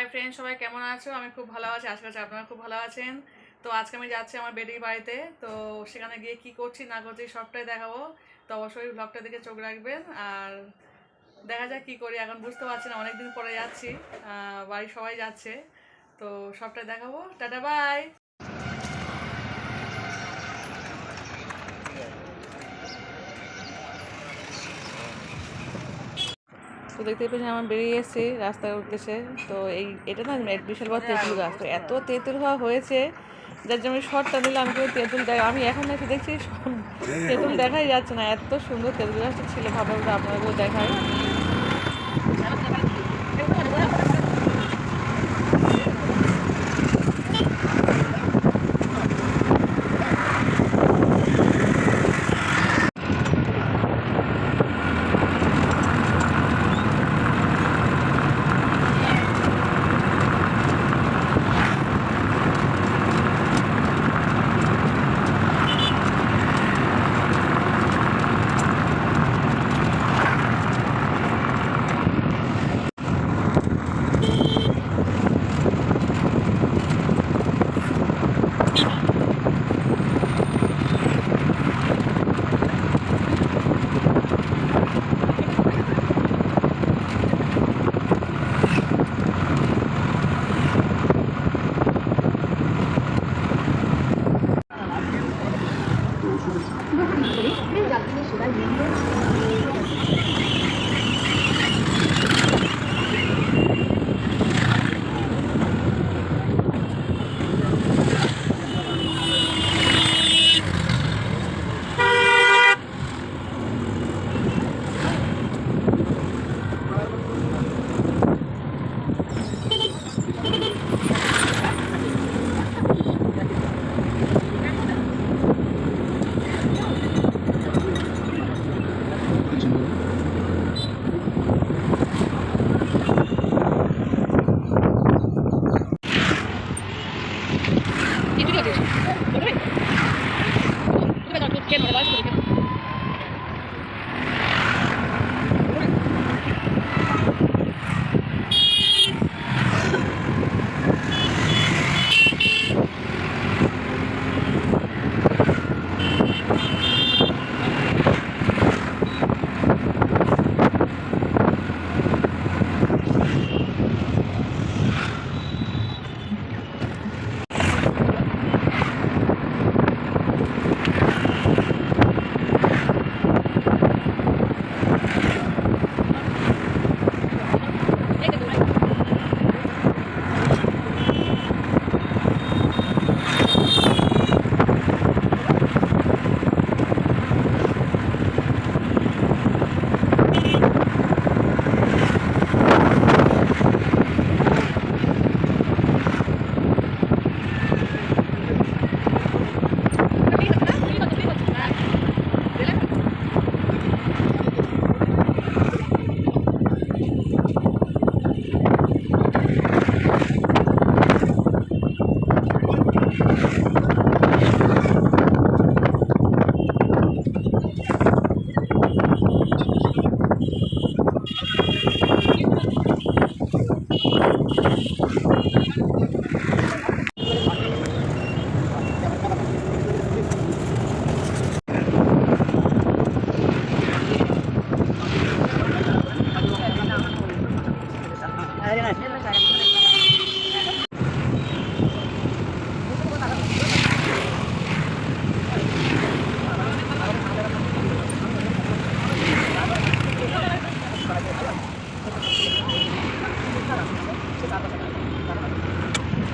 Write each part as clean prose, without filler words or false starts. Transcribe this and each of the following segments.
Hi friend, সবাই কেমন আছো? আমি খুব ভালো আছি, আশা করছি আপনারা খুব ভালো আছেন। তো আজকে আমি যাচ্ছি আমার বেটির বাড়িতে। তো সেখানে গিয়ে কি করছি না করছি সবটাই দেখাবো। তো অবশ্যই ব্লগটা দিকে চোখ রাখবেন। আর দেখা যাক কী করি, এখন বুঝতে পারছি না, অনেকদিন পরে যাচ্ছি, বাড়ির সবাই যাচ্ছে। তো সবটাই দেখাবো। Tata, bye. তো দেখতে পেয়েছি আমার বেরিয়ে এসেছি রাস্তার উদ্দেশ্যে। তো এটা না বিশাল বড় তেঁতুল গাছ। তো এত তেঁতুল হওয়া হয়েছে, যার জন্য আমি শর্টটা দিলাম, কেউ তেঁতুল আমি এখন এসে দেখছি তেঁতুল দেখাই যাচ্ছে না। এত সুন্দর তেঁতুল গাছটা ছিল, ভাবলাম আপনাদেরকেও দেখায়।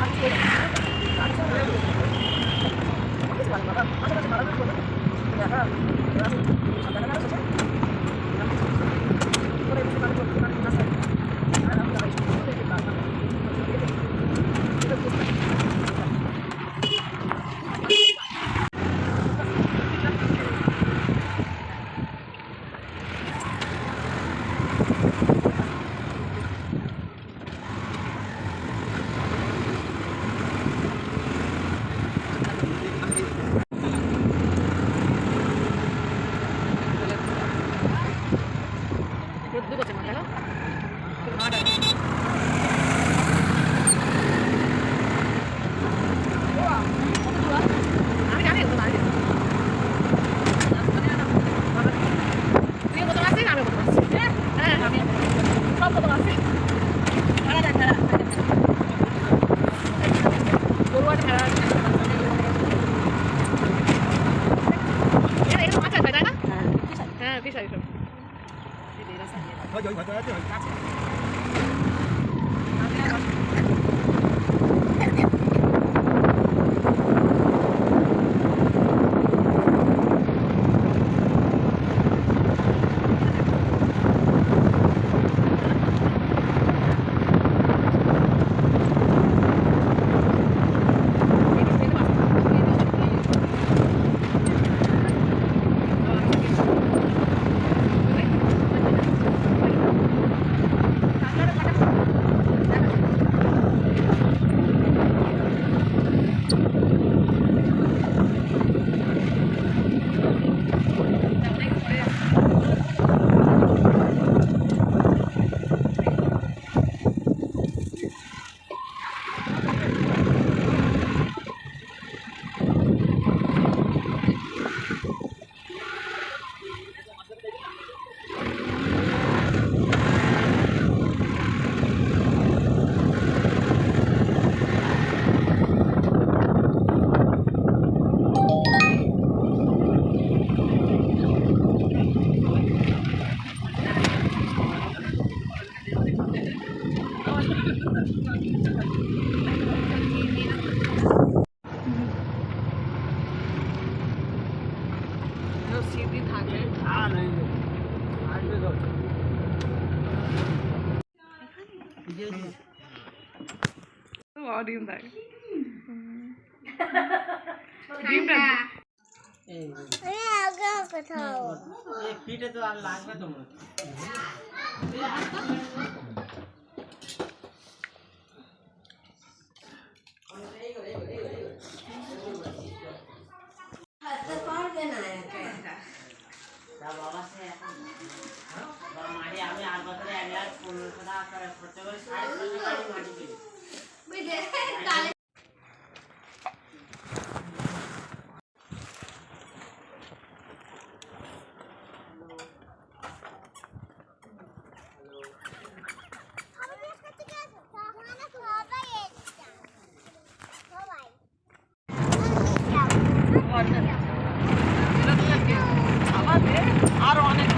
Thank you. স্মৃতি থাকে। ডিম থাকে ডিমটা পিঠে তো আর লাগবে তোমার। আমি 8 বছরে 1,15,000 টাকা খরচা করে 6.5 টাকা মাটি কিনি। আরো অনেক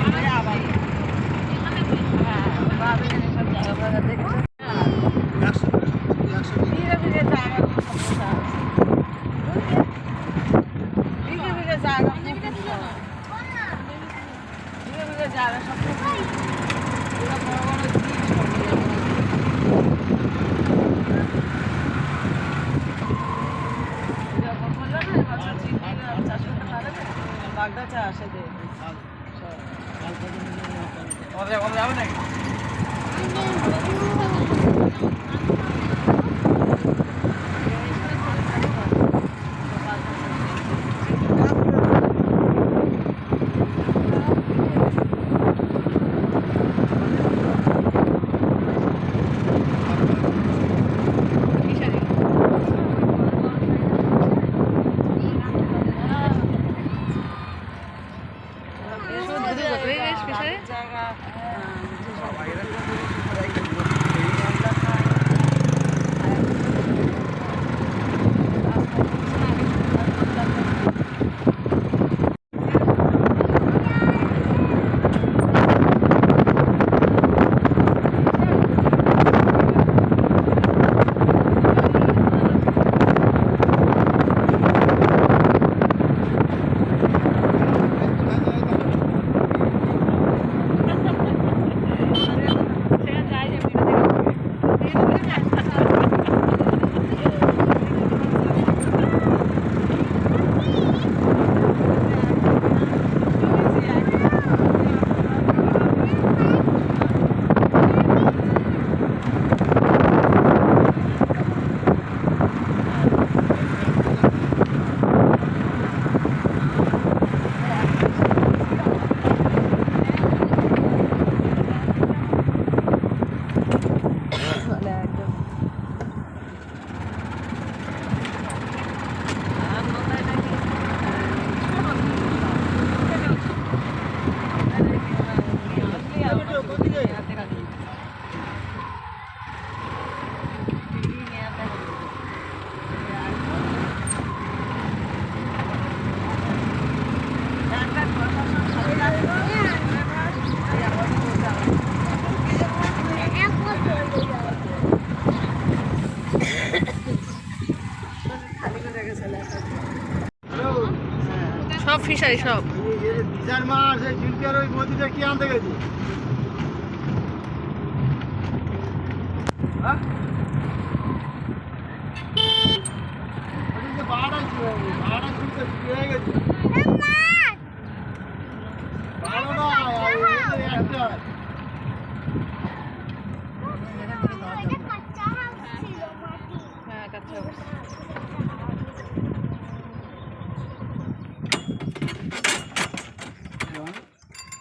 আবার সব ফিশারি সব বিচার মাছ এই জুলকার ওই নদীটা কি আনতে গেছি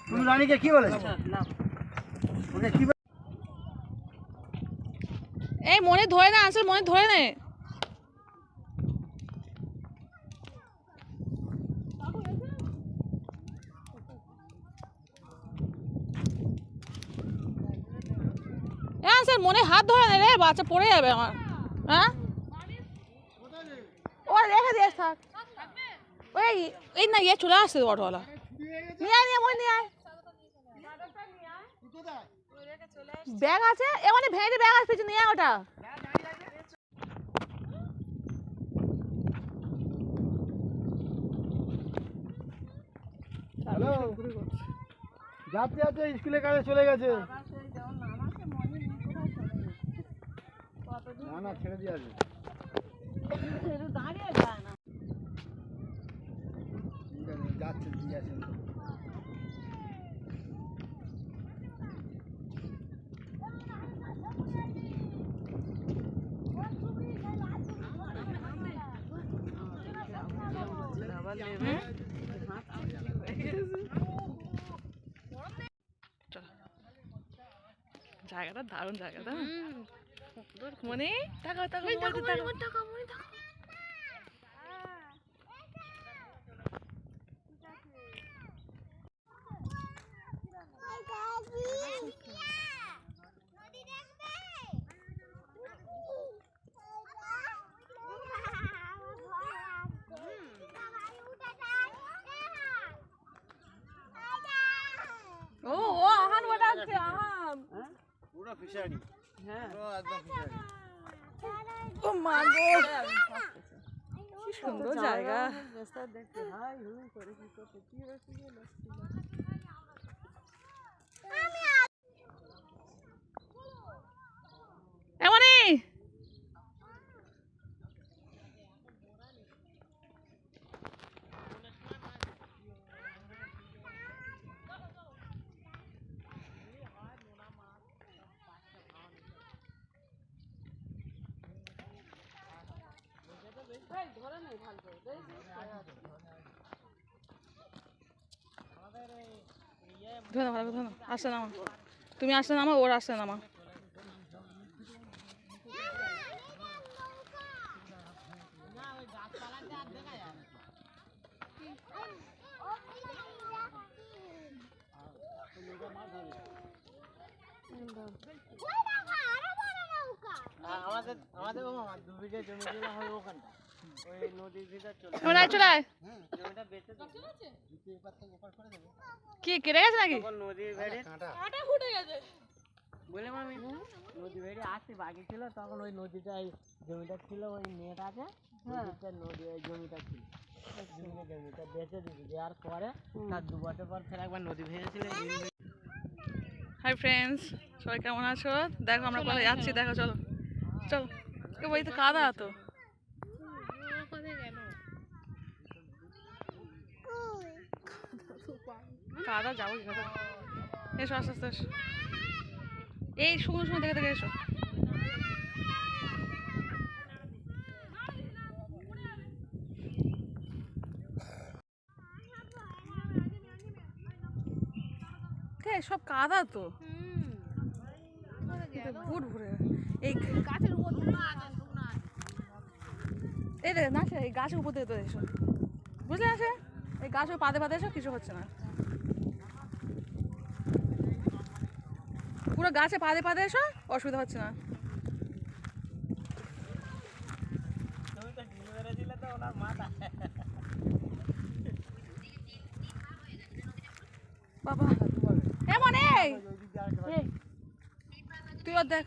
তুমি রানীকে কি বলেছ ওকে কি এই মনে ধরে না আনসার মনে ধরে নে আনসার মনে হাত ধরে নে রে বাচ্চা পড়ে যাবে আমার হ্যাঁ ও রেখে দিয়ে থাক ওই এই না ইয়ে চলে আসছে অটোওয়ালা নিয়ে আয় নিয়ে মনে নিয়ে আয় ব্যাগ আছে এমন ভেঙে ব্যাগ আছে পিছনে নিয়ে আয় ওটা। হ্যালো, যাতে যাতে স্কুলের কাছে চলে গেছে। না না, ছেড়ে দিয়ে আসবে। যাচ্ছে দিয়ে আসে। জায়গাটা দারুণ জায়গাটা মনে টাকা টাকা টাকা। ও ও আহান বানাচ্ছে আহান। পুরো ফিশারি। হ্যাঁ, পুরো একদম ফিশারি। ও মা গো কি সুন্দর জায়গা। এমনই ধরে ভালো ধরে আসলে নামা তুমি আসলে নামা ওর আসলে নামা। আমাদের আমাদের দু বিঘে জমি ছিল হয় ওখানটা ওই নদীর ভিতর চলে চলে আয়। জমিটা বেঁচে কি কেটে গেছে নাকি? তখন নদীর বেড়ে কাঁটা ফুটে গেছে বলে মামি নদী বেড়ে আসতে বাকি ছিল তখন ওই নদীটা এই জমিটা ছিল ওই নেট আছে নদীটা নদী ওই জমিটা ছিল জমিটা বেঁচে দিয়েছে দেওয়ার পরে তার 2 বছর পর ফের একবার নদী ভেঙেছিল। হাই ফ্রেন্ডস, সবাই কেমন আছো? দেখো আমরা কোথায় যাচ্ছি, দেখো চলো চলো। ওই তো কাদা তো কাদা যাবো কি কথা। এসো আস্তে আস্তে এসো, এই শুকনো শুকনো দেখে দেখে এসো। সব কাদা তো বুট ভরে এই গাছের উপর এই দেখ না এই গাছের উপর থেকে তো এসো বুঝলে আছে এই গাছের পাদে পাদে এসো কিছু হচ্ছে না পুরো গাছে পাদে পাদে এসো অসুবিধা হচ্ছে না। বাবা এমন এই তুই ওর দেখ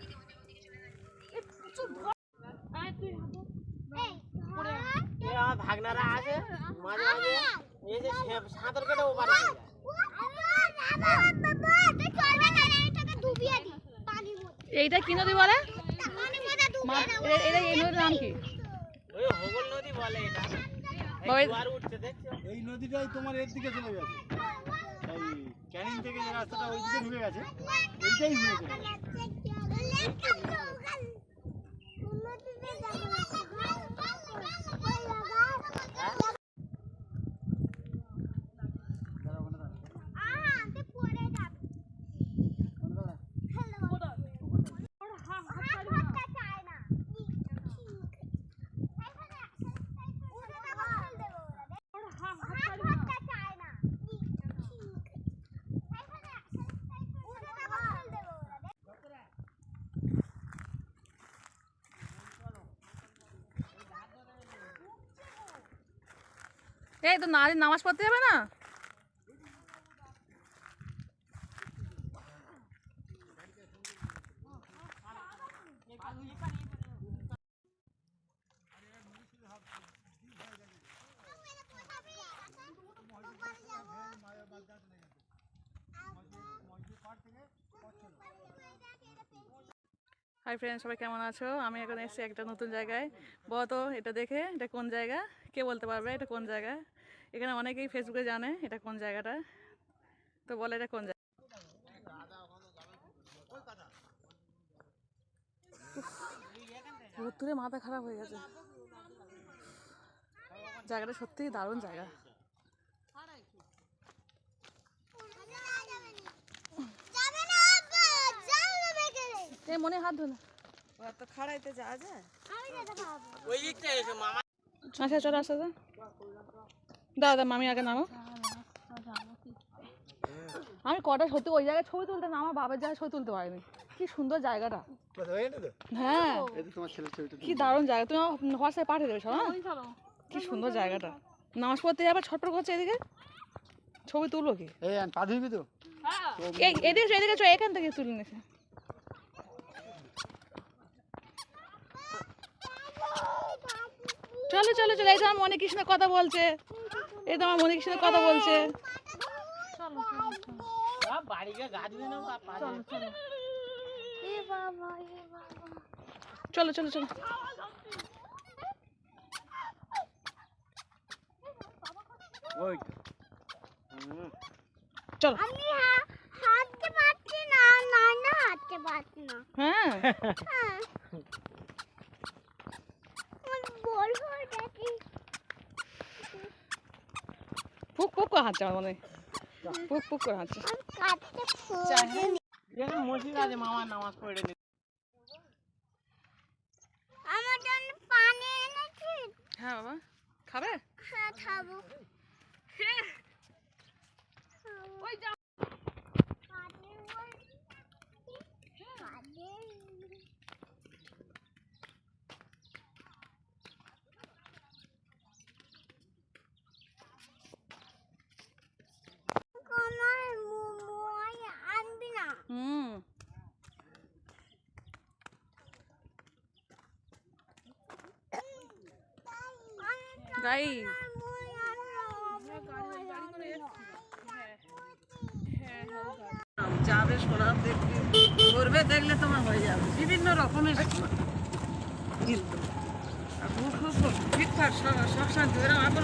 আমার ভাগনারা আছে মাঝে মাঝে এই যে সাঁতার কেটে ও পারে এইটা কি নদী বলে? এই নদীর নাম কি? ওই হোগল নদী বলে এটা। জোয়ার উঠছে দেখছো? এই নদীটাই তোমার এর দিকে চলে গেছে, এই ক্যানিং থেকে যে রাস্তাটা ওই দিকে ঢুকে গেছে, এইটাই ঘুরে চলে গেছে। এই তো নামাজ পড়তে যাবে না? হাই ফ্রেন্ড, সবাই কেমন আছো? আমি এখন এসেছি একটা নতুন জায়গায়। বলতো এটা দেখে এটা কোন জায়গা? কে বলতে পারবে এটা কোন জায়গা? এখানে অনেকেই ফেসবুকে জানে এটা কোন জায়গাটা। তো বলে এটা কোন জায়গা? রোদ্দুরে মাথা খারাপ হয়ে গেছে। জায়গাটা সত্যিই দারুণ জায়গা। এই মনে হাত ধরে তো খাড়াইতে যাওয়া যায়? ওই দিকটা এসো মামা। আচ্ছা চলো আসো দাদা মামি আগে নামো। আমি কটা সত্যি ওই জায়গায় ছবি তুলতে না, আমার বাবার জায়গায় ছবি তুলতে পারিনি। কি সুন্দর জায়গাটা। হ্যাঁ কি দারুণ জায়গা। তুমি আমার হোয়াটসঅ্যাপে পাঠিয়ে দেবে সব। কি সুন্দর জায়গাটা। নামাজ পড়তে যাবে ছটপট করছে এদিকে, ছবি তুলবো কি? পা ধুবি তো? এদিকে এদিকে চো, এখান থেকে তুলে নিছে। চলো চলো চলো, এই তো আমার মনে কৃষ্ণ কথা বলছে। এই তো আমার মনে কৃষ্ণ কথা বলছে। বাড়িতে গাছ দিন চলো চলো চলো চলো। আমি হাঁটতে পারছি না, না না হাঁটতে পারছি না। হ্যাঁ হ্যাঁ বলবো দেখি। পুক পুক করে হাঁটছে আমার মনে হয়। পুক পুক করে হাঁটছে। আমি কাটতে এখানে মসজিদ আছে, মামার নামাজ পড়ে নি। আমার জন্য পানি এনেছিস? হ্যাঁ বাবা খাবে? হ্যাঁ খাবো। ওই যাও। আনবি না? গাই যাবে সোনা দেখবে করবে, দেখলে তোমার হয়ে যাবে বিভিন্ন রকমের কিন্তু আর খুব ঠিকঠাক সবসময় ধরে আমার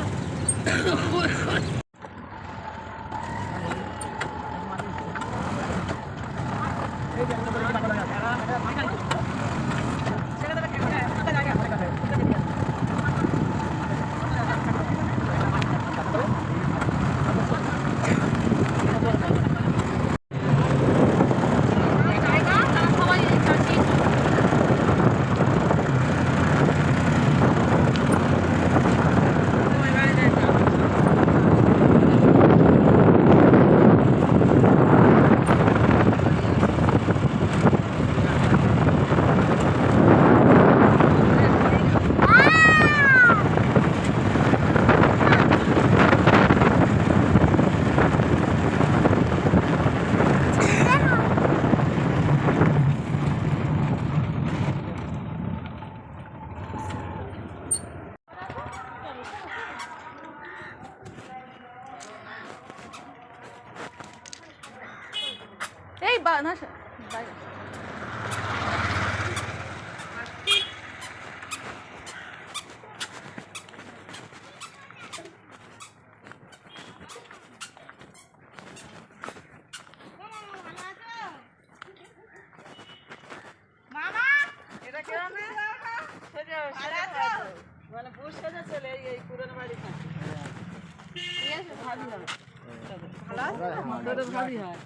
এই বা না বাইরে। এটা কেমন মানে বুঝ সেজে চলে এই পুরনো বাড়ি থাকে ভাবি হয়।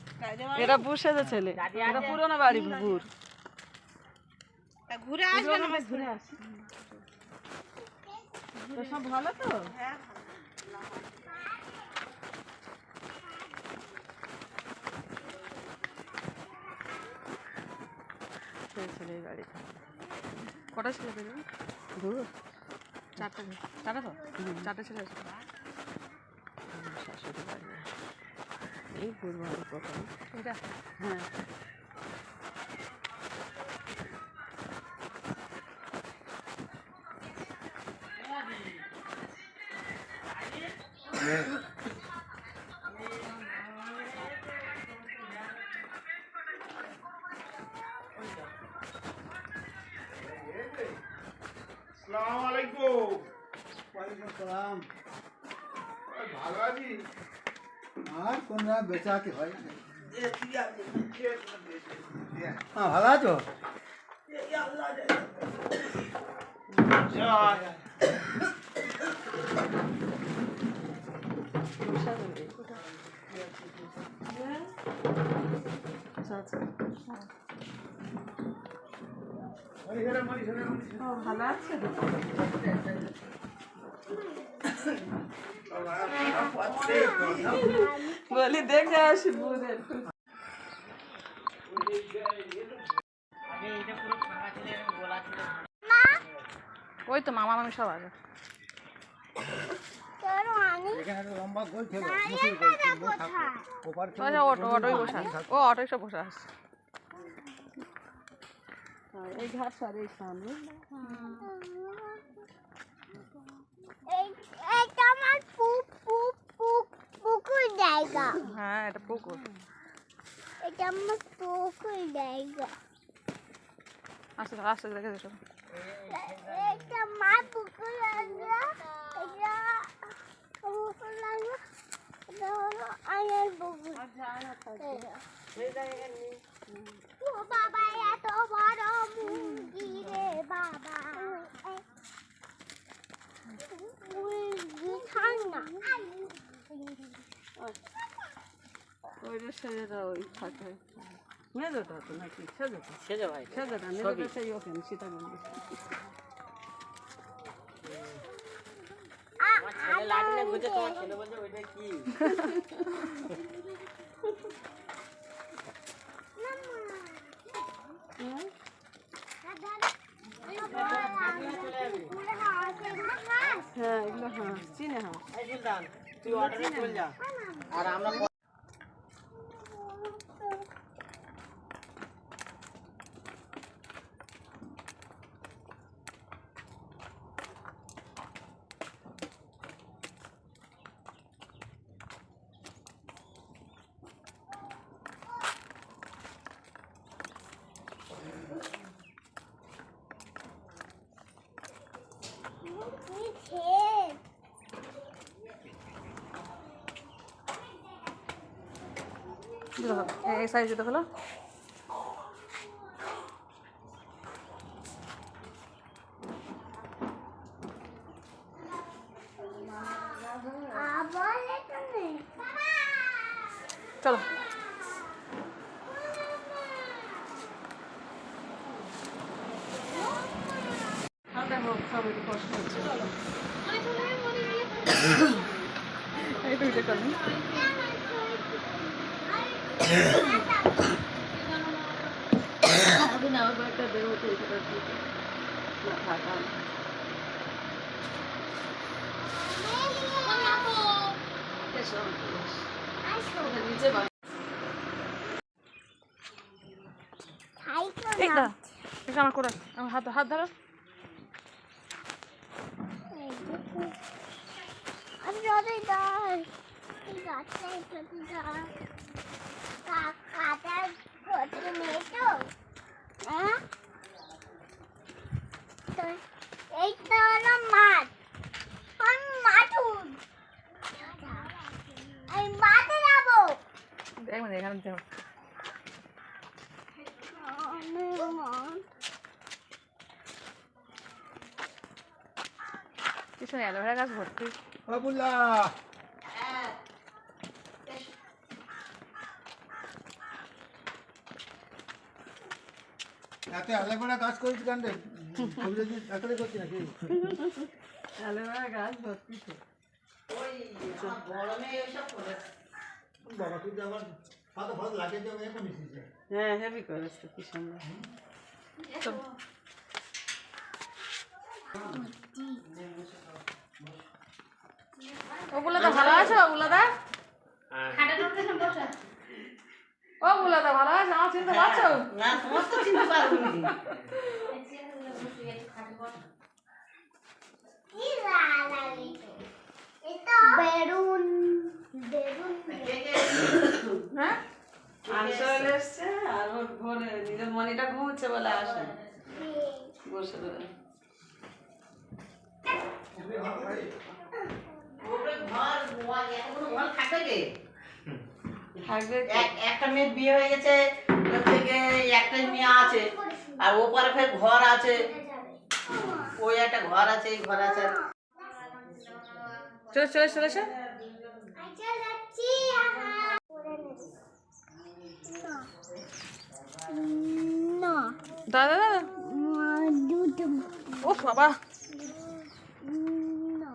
এটা বুসেছে ছেলে, এটা পুরনো বাড়ি বুর। ঘুরে আসবে না? ঘুরে আসি তো সব ভালো তো? ছেলে এই বাড়ি কটা ছেলে পেলে? চারটা। চারটা তো? চারটা ছেলে আছে। শাশুড়ি বাড়ি এই বুর বাড়ি প্রথম। এটা হ্যাঁ আসসালামু আলাইকুম। ওয়ালাইকুম আসসালাম। ভালো আছি? আর কোন বেচা কি হয়? হ্যাঁ, ভালো আছো? ভালো আছে বলি দেখে আসি বুঝে আগে এইটা পুরো ফাঁকা ছিল এবং গোলা ছিল। ওই তো মামা মামি সব আছে। তোর অনেক এখানে একটা লম্বা গোল ছিল। কোথায়? ওপার ছিল। আচ্ছা অটোই বসে আছে। ও অটোই সব বসে আছে। এই ঘাট আর এই সামনে এটা আমার পুকুর জায়গা। হ্যাঁ এটা পুকুর। এটা আমার পুকুর জায়গা। আস্তে আস্তে দেখে দিস। এটা মা পুকুর জায়গা। এটা পুকুর জায়গা। এটা হলো আয়ের পুকুর। ও বাবা এত বড় মুরগি রে বাবা। মুরগি ঠান্ডা। ওইটা সেজেটা ওই থাকে মেজোটা তো নাকি সেজোটা সেজো ভাই সেজোটা মেজোটা সেই ওখানে সীতাকুণ্ড আমার ছেলে লাঠি নিয়ে ঘুরছে, তোমার ছেলে বলছে ওইটা কি? হ্যাঁ এগুলো হাঁস চিনে হাঁস এই সুলতান, তুই অর্ডারে চলে যা আর আমরা এই সাইজ জুতো হলো। আবার এটা নেই। চলো হালকা হোক সব একটু কষ্ট হচ্ছে এই তো এটা করুন। দিন আমার কয়েকটা দেবো তো এটা থাকা নিচে খাই তো এই না। দাঁড়া এটা আমার করে আমার হাত ধরো। আমি যদি যাই এই গাছটা যদি যাই কাটার গতি নেই তো হ্যাঁ তো এইটা হলো মাছ আমি মাঠুন আমি মাঠে যাবো এক মিনিট এখানে দেখো। পিছনে অ্যালোভেরা গাছ ভর্তি। বাবুল্লা এত অ্যালোভেরা গাছ করেছি কেন রে? আমি যদি একলাই করছি নাকি? অ্যালোভেরা গাছ ভর্তি তো বাবা তুই তো আমার সাথে ভালো লাগে যে আমি এখন এসেছি। হ্যাঁ হেভি করেছে কি সুন্দর চলো ও বুলাদা ভালো আছো? বুলাদা ও বুলাদা ভালো আছো? আমার চিনতে পারছো? না তোমার তো চিনতে পারবো না। কি লাগে এটা বেরুন বেরুন হ্যাঁ আনসার এসছে আর ওর ঘরে নিজের মনিটা ঘুমোচ্ছে বলে আসে বসে রয়ে থাকবে একটা মেয়ের বিয়ে হয়ে গেছে, হচ্ছে গিয়ে একটাই মেয়ে আছে, আর ওপারে ফের ঘর আছে, ওই একটা ঘর আছে, এই ঘর আছে। চলে চলে চলে চলে আচ্ছা যাচ্ছি না দাদা দাদা দুটো ও বাবা না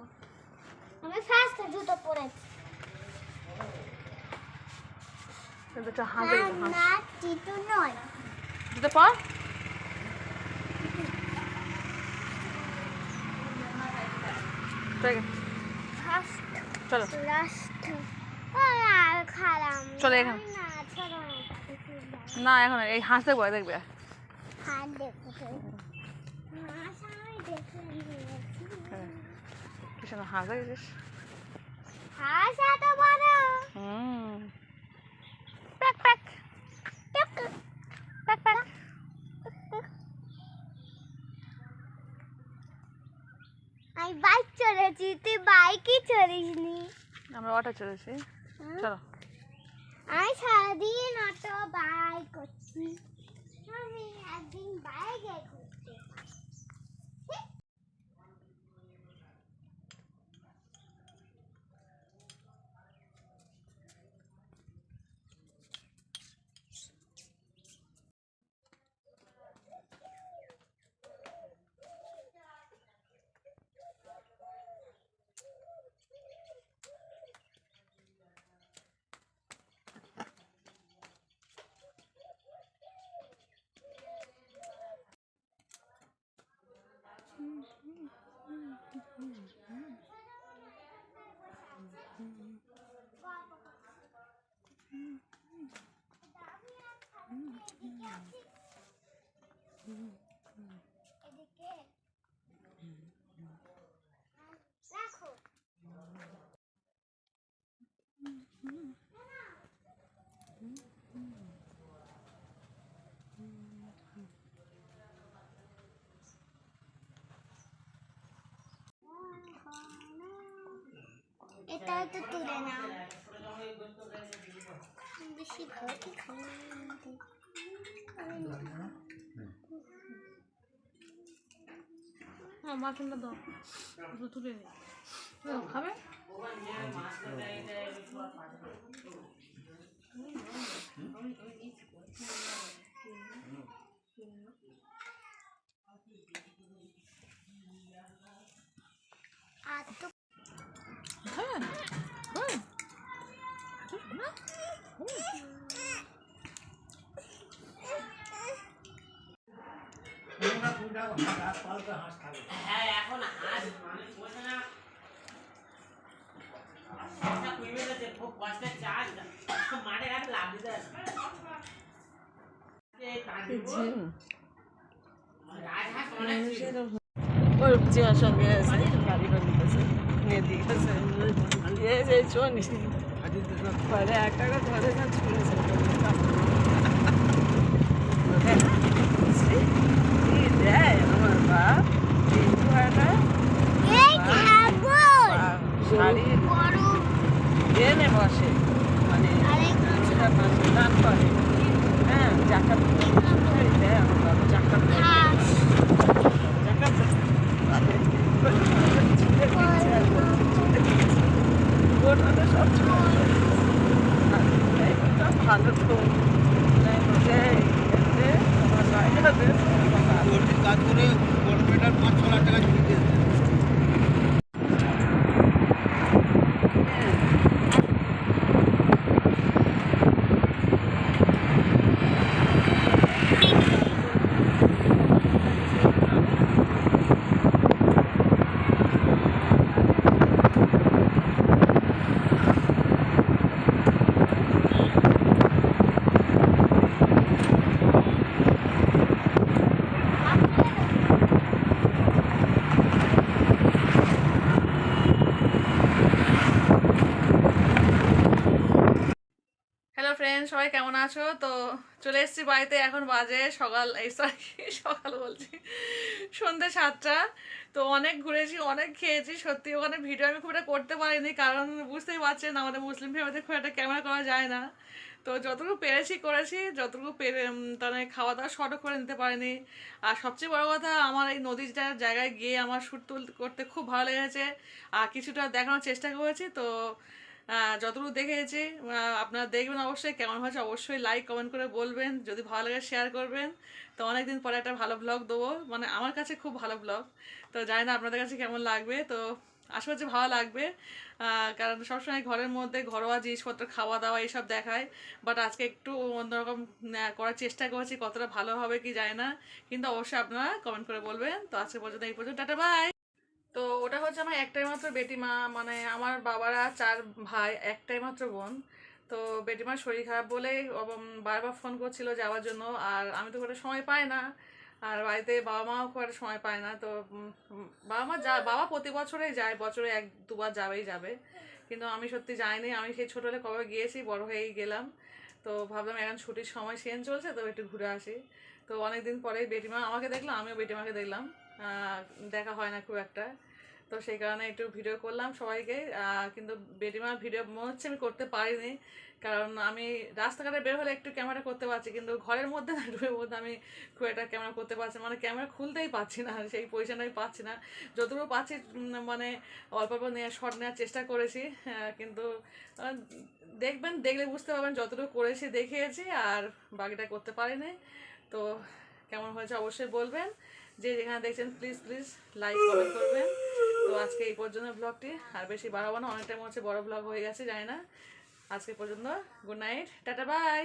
আমি ফার্স্ট জুতো পরেছি দুটো হাত দেখো হাত না টিটু নয় দুটো পা ঠিক আছে ফার্স্ট চলো লাস্ট আর খারাপ চলো এখানে না চলো না এখন এই হাঁস দেখবো দেখবে হাত দেখো হাঁস আমি দেখে নিয়েছি কিছু না হাঁস দেখেছিস হাঁস এত বড় প্যাক প্যাক টক প্যাক প্যাক আমি বাইক চড়েছি তুই বাইকই চড়িসনি আমরা অটো চলেছি চলো আমি সারাদিন অটো বাইক করছি আমি একদিন বাইকে ঘুরতে এদিকে রাখো এটা তো তুলে না বেশি ঘটি খাই হ্যাঁ মাছটা দাও একটু তুলে নি খাবে আর তো হ্যাঁ হ্যাঁ না হ্যাঁ এখন হাঁস মানুষ বলছে না, হাঁসটা কমে গেছে, খুব কষ্টের চাষ, মাঠে ঘাটে লাভ দিতে আসে। এই কাঁদিবো, রাজহাঁস অনেক ছিল। ওর চেয়ার সঙ্গে আছে গাড়ি করে দিতেছে নিয়ে দিয়ে গেছে এই যে চনি পরে একটা ধরে না ছুঁড়েছে দেয় আমার বাপ কিন্তু একটা এই খাবো শাড়ি বড় এনে বসে মানে পাশে দান করে হ্যাঁ জাকাত দেয় আমার বাবা জাকাত হাঁস ভালো তো কাজ করে গরমেটা সবাই কেমন আছো? তো চলে এসেছি বাড়িতে, এখন বাজে সকাল, এই সরি সকাল বলছি, সন্ধ্যে 7টা। তো অনেক ঘুরেছি, অনেক খেয়েছি, সত্যি ওখানে ভিডিও আমি খুব একটা করতে পারিনি, কারণ বুঝতেই পারছেন আমাদের মুসলিম ফ্যামিলিতে খুব একটা ক্যামেরা করা যায় না। তো যতটুকু পেরেছি করেছি, যতটুকু পেরে তাহলে খাওয়া দাওয়া শর্টও করে নিতে পারিনি। আর সবচেয়ে বড় কথা, আমার এই নদীটার জায়গায় গিয়ে আমার শ্যুট করতে খুব ভালো লেগেছে, আর কিছুটা দেখানোর চেষ্টা করেছি। তো যতটুকু দেখেছি আপনারা দেখবেন, অবশ্যই কেমন হয়েছে অবশ্যই লাইক কমেন্ট করে বলবেন, যদি ভালো লাগে শেয়ার করবেন। তো অনেকদিন পরে একটা ভালো ব্লগ দেবো, মানে আমার কাছে খুব ভালো ব্লগ। তো জানি না আপনাদের কাছে কেমন লাগবে, তো আশা করছি ভালো লাগবে। কারণ সবসময় ঘরের মধ্যে ঘরোয়া জিনিসপত্র খাওয়া দাওয়া এইসব দেখায়, বাট আজকে একটু অন্যরকম করার চেষ্টা করেছি, কতটা ভালো হবে কি জানি না, কিন্তু অবশ্যই আপনারা কমেন্ট করে বলবেন। তো আজকে পর্যন্ত এই পর্যন্ত, টাটা বাই। তো ওটা হচ্ছে আমার একটাই মাত্র বেটিমা, মানে আমার বাবারা 4 ভাই, একটাই মাত্র বোন। তো বেটিমার শরীর খারাপ বলেই বারবার ফোন করছিল যাওয়ার জন্য, আর আমি তো ওটা সময় পাই না, আর বাড়িতে বাবা মাও খুব একটা সময় পায় না। তো বাবা প্রতি বছরেই যায়, বছরে 1-2 বার যাবে, কিন্তু আমি সত্যি যাইনি। আমি সেই ছোটোবেলায় কবে গিয়েছি, বড় হয়েই গেলাম। তো ভাবলাম এখন ছুটির সময় সিজন চলছে, তো একটু ঘুরে আসি। তো অনেকদিন পরেই বেটিমা আমাকে দেখলাম, আমিও বেটিমাকে দেখলাম, দেখা হয় না খুব একটা। তো সেই কারণে একটু ভিডিও করলাম সবাইকে, কিন্তু বেটিমার ভিডিও মনে হচ্ছে আমি করতে পারিনি, কারণ আমি রাস্তাঘাটে বের হলে একটু ক্যামেরা করতে পারছি, কিন্তু ঘরের মধ্যে না, রুমের মধ্যে আমি খুব একটা ক্যামেরা করতে পারছি, মানে ক্যামেরা খুলতেই পারছি না, সেই পজিশনটাই পাচ্ছি না। যতটুকু পাচ্ছি মানে অল্প অল্প শট নেওয়ার চেষ্টা করেছি, কিন্তু দেখবেন, দেখলে বুঝতে পারবেন যতটুকু করেছি দেখিয়েছি, আর বাকিটা করতে পারিনি। তো কেমন হয়েছে অবশ্যই বলবেন, যে যেখানে দেখছেন প্লিজ প্লিজ লাইক কমেন্ট করবেন। তো আজকে এই পর্যন্ত ব্লগটি, আর বেশি বাড়াবো না, অনেকটা মনে হচ্ছে বড় ব্লগ হয়ে গেছে, জানি না। আজকে পর্যন্ত, গুড নাইট, টাটা বাই।